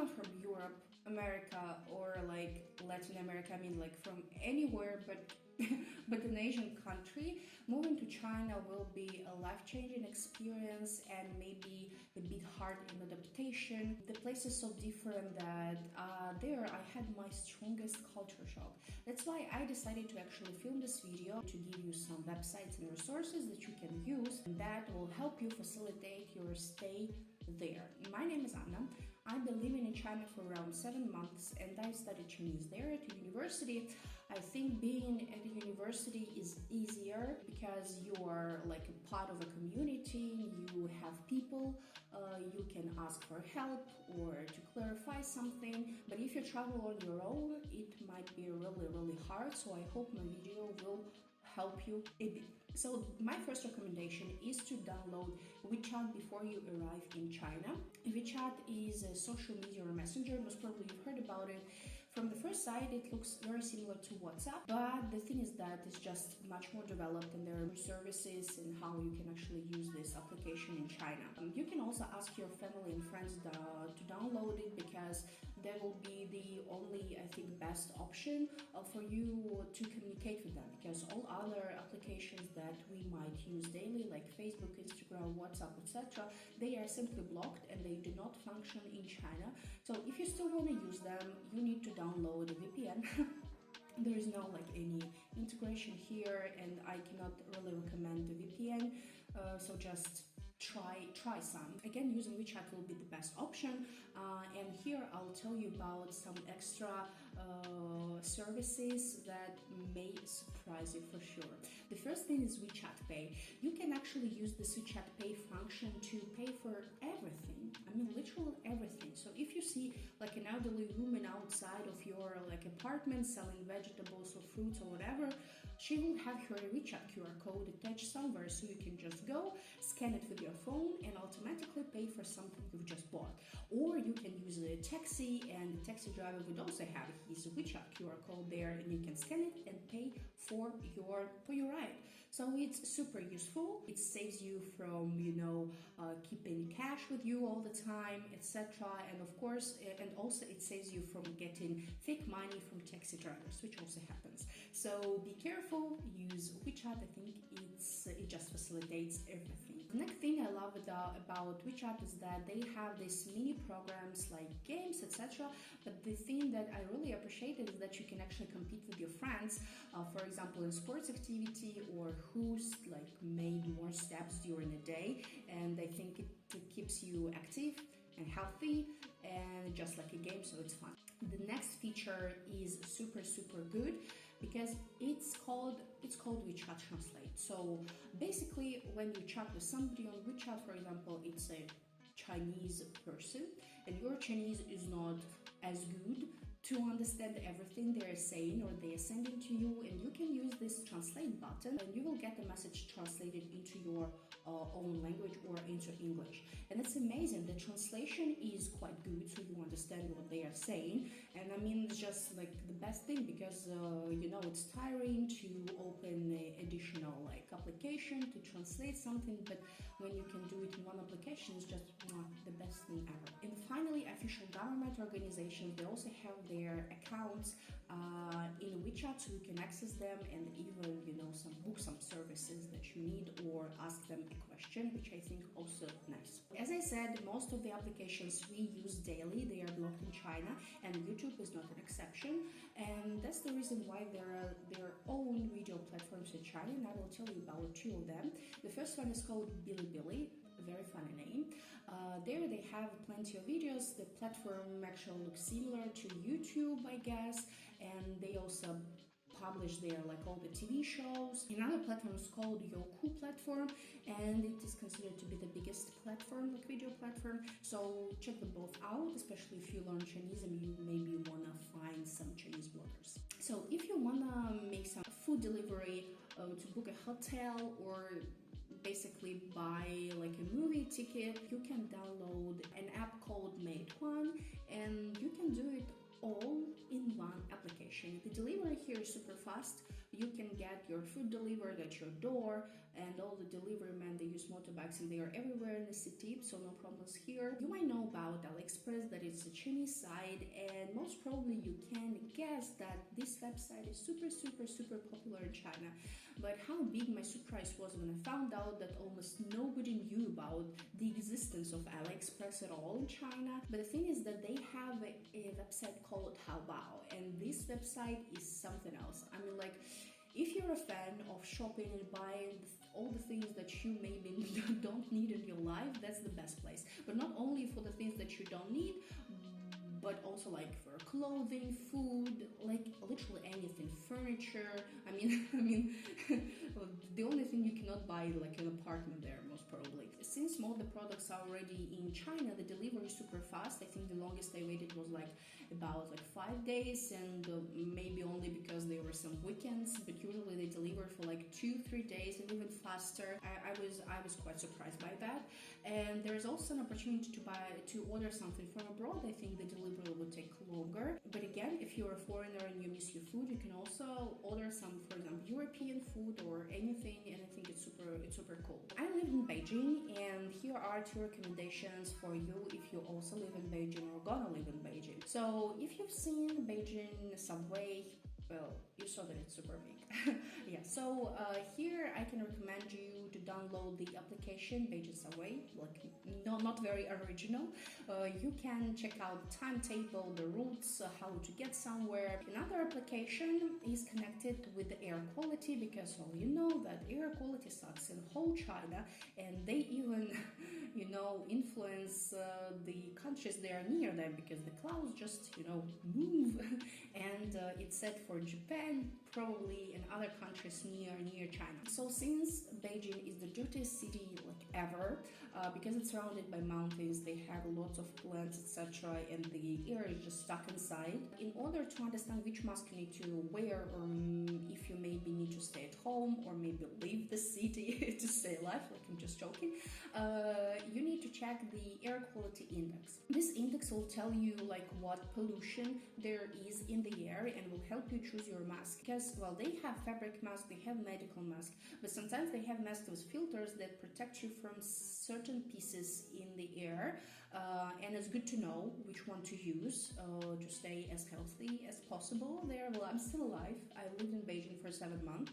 someone from Europe, America, or like Latin America, I mean like from anywhere but but an Asian country, moving to China will be a life-changing experience and maybe a bit hard in adaptation. The place is so different that there I had my strongest culture shock. That's why I decided to actually film this video to give you some websites and resources that you can use and that will help you facilitate your stay there. My name is Anna. I've been living in China for around 7 months and I studied Chinese there at the university. I think being at the university is easier because you are like a part of a community, you have people, you can ask for help or to clarify something. But if you travel on your own, it might be really hard. So I hope my video will help you a bit. So my first recommendation is to download WeChat before you arrive in China. WeChat is a social media or messenger. Most probably you've heard about it. From the first sight, it looks very similar to WhatsApp, but the thing is that it's just much more developed and there are more services and how you can actually use this application in China. You can also ask your family and friends to download it because that will be the only, I think, best option for you to communicate with them, because all other applications that we might use daily like Facebook, Instagram, WhatsApp, etc., they are simply blocked and they do not function in China. So if you still want to use them, you need to download a VPN. There is no like any integration here and I cannot really recommend the VPN, so just try some. Again, using WeChat will be the best option, and here I'll tell you about some extra services that may surprise you for sure. The first thing is WeChat Pay. You can actually use the WeChat Pay function to pay for everything. I mean literally everything. So if you see like an elderly woman outside of your like apartment selling vegetables or fruits or whatever, she will have her WeChat QR code attached somewhere, so you can just go scan it with your phone and automatically pay for something you've just bought. Or you can use a taxi and the taxi driver would also have his WeChat QR code there and you can scan it and pay for your ride. So it's super useful. It saves you from, keeping cash with you all the time, etc. And of course, and also it saves you from getting fake money from taxi drivers, which also happens. So be careful, use WeChat. I think it just facilitates everything. The next thing I love about WeChat is that they have these mini programs like games, etc. But the thing that I really appreciated is that you can actually compete with your friends, for example, in sports activity or who's like made more steps during the day. And I think it keeps you active and healthy and just like a game, so it's fun. The next feature is super good because it's called WeChat Translate. So basically when you chat with somebody on WeChat, for example, it's a Chinese person and your Chinese is not as good to understand everything they're saying or they are sending to you, and you can use this translate button and you will get the message translated into your own language or into English. And it's amazing. The translation is quite good, so you understand what they are saying. And I mean, it's just like the best thing because it's tiring to open an additional like application to translate something, but when you can do it in one application, it's just the best thing ever. And finally, official government organizations, they also have their accounts in WeChat, so you can access them and even book some services that you need or ask them a question, which I think also nice. As I said, most of the applications we use daily, they are blocked in China, and YouTube is not an exception, and that's the reason why there are their own video platforms in China, and I will tell you about 2 of them. The first one is called Bilibili. A very funny name. There they have plenty of videos. The platform actually looks similar to YouTube, I guess, and they also publish there like all the TV shows. Another platform is called Youku platform, and it is considered to be the biggest platform, like video platform. So check them both out, especially if you learn Chinese and you maybe wanna find some Chinese bloggers. So if you wanna make some food delivery, to book a hotel or basically buy like a movie ticket, you can download an app called Meituan and you can do it all in one application. The delivery here is super fast. You can get your food delivered at your door and all the delivery men, they use motorbikes and they are everywhere in the city, so no problems here. You might know about AliExpress, that it's a Chinese site, and most probably you can guess that this website is super popular in China. But how big my surprise was when I found out that almost nobody knew about the existence of AliExpress at all in China. But the thing is that they have a website called Taobao, and this website is something else. I mean, like, if you're a fan of shopping and buying all the things that you maybe don't need in your life, that's the best place. But not only for the things that you don't need, but also like for clothing, food, like literally anything, furniture. I mean, the only thing you cannot buy like an apartment there, most probably. Since most of the products are already in China, the delivery is super fast. I think the longest I waited was about 5 days, and maybe only because there were some weekends. But usually they deliver for 2-3 days and even faster. I was quite surprised by that. And there's also an opportunity to order something from abroad. I think the delivery will take longer. But again, if you're a foreigner and you miss your food, you can also order some, for example, European food or anything, and I think it's super cool. I live in Beijing, and here are 2 recommendations for you if you also live in Beijing or gonna live in Beijing. So if you've seen Beijing subway, well, you saw that it's super big. Yeah, so here I can recommend you to download the application Beijing Subway. Not very original. You can check out the timetable, the routes, how to get somewhere. Another application is connected with the air quality, because well, you know that air quality sucks in whole China, and they even influence the countries that are near them, because the clouds just move. And it's said for Japan, probably in other countries near China. So since Beijing is the dirtiest city ever, because it's surrounded by mountains, they have lots of plants, etc., and the air is just stuck inside. In order to understand which mask you need to wear, or if you maybe need to stay at home or maybe leave the city to stay alive, I'm just joking, you need to check the air quality index. This index will tell you what pollution there is in the air and will help you choose your mask. Because well, they have fabric masks, they have medical masks, but sometimes they have masks with filters that protect you from certain pieces in the air, and it's good to know which one to use to stay as healthy as possible there. Well, I'm still alive. I lived in Beijing for 7 months.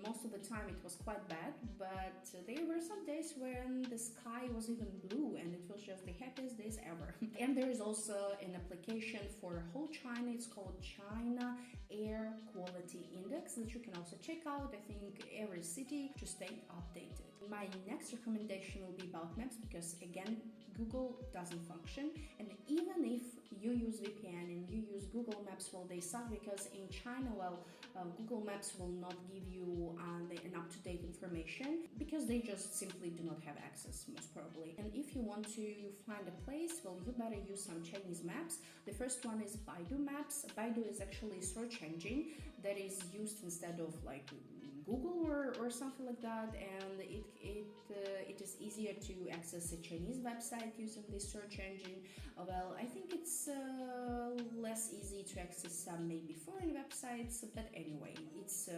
Most of the time it was quite bad, but there were some days when the sky was even blue, and it was just the happiest days ever. And there is also an application for whole China. It's called China Air Quality Index that you can also check out. I think every city to stay updated. My next recommendation will be about maps, because again, Google doesn't function, and even if you use VPN and you use Google Maps, well, they suck, because in China, Google Maps will not give you an up-to-date information, because they just simply do not have access, most probably. And if you want to find a place, well, you better use some Chinese maps. The first one is Baidu Maps. Baidu is actually a search engine that is used instead of Google or something like that, and it is easier to access a Chinese website using this search engine. Well, I think it's less easy to access some maybe foreign websites, but anyway, it's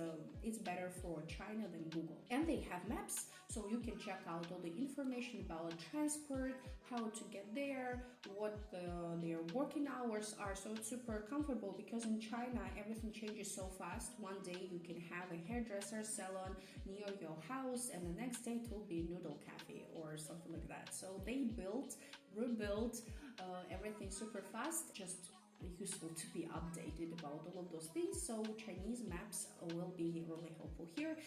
better for China than Google. And they have maps, so you can check out all the information about transport, how to get there, what their working hours are. So it's super comfortable, because in China everything changes so fast. One day you can have a hairdresser salon near your house, and the next day it will be a noodle cafe or something like that. So they rebuilt everything super fast. Just useful to be updated about all of those things, so Chinese maps will be really helpful here.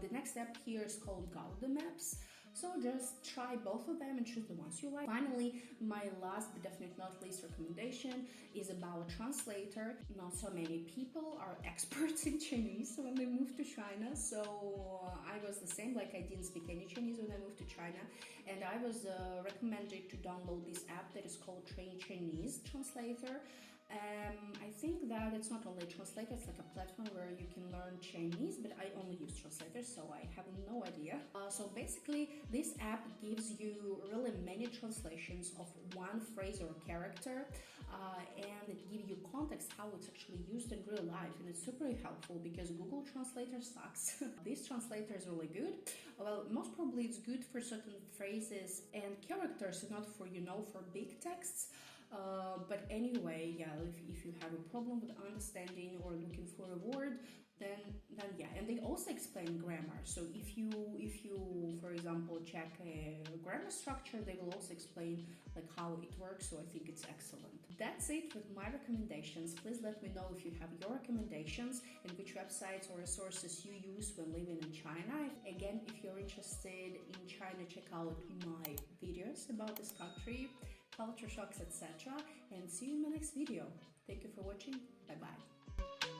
The next step here is called Gaoda Maps. So just try both of them and choose the ones you like. Finally, my last but definitely not least recommendation is about translator. Not so many people are experts in Chinese when they moved to China, so I was the same. I didn't speak any Chinese when I moved to China, and I was recommended to download this app that is called Train Chinese Translator. I think that it's not only a translator, it's like a platform where you can learn Chinese, but I only use translators, so I have no idea. So basically, this app gives you really many translations of one phrase or character, and it gives you context how it's actually used in real life, and it's super helpful because Google Translator sucks. This translator is really good. Well, most probably it's good for certain phrases and characters, not for, for big texts. But anyway, yeah, if you have a problem with understanding or looking for a word, then yeah, and they also explain grammar. So if you for example check a grammar structure, they will also explain like how it works. So I think it's excellent. That's it with my recommendations. Please let me know if you have your recommendations and which websites or resources you use when living in China. Again, if you're interested in China, check out my videos about this country, culture shocks, etc. And see you in my next video. Thank you for watching. Bye bye.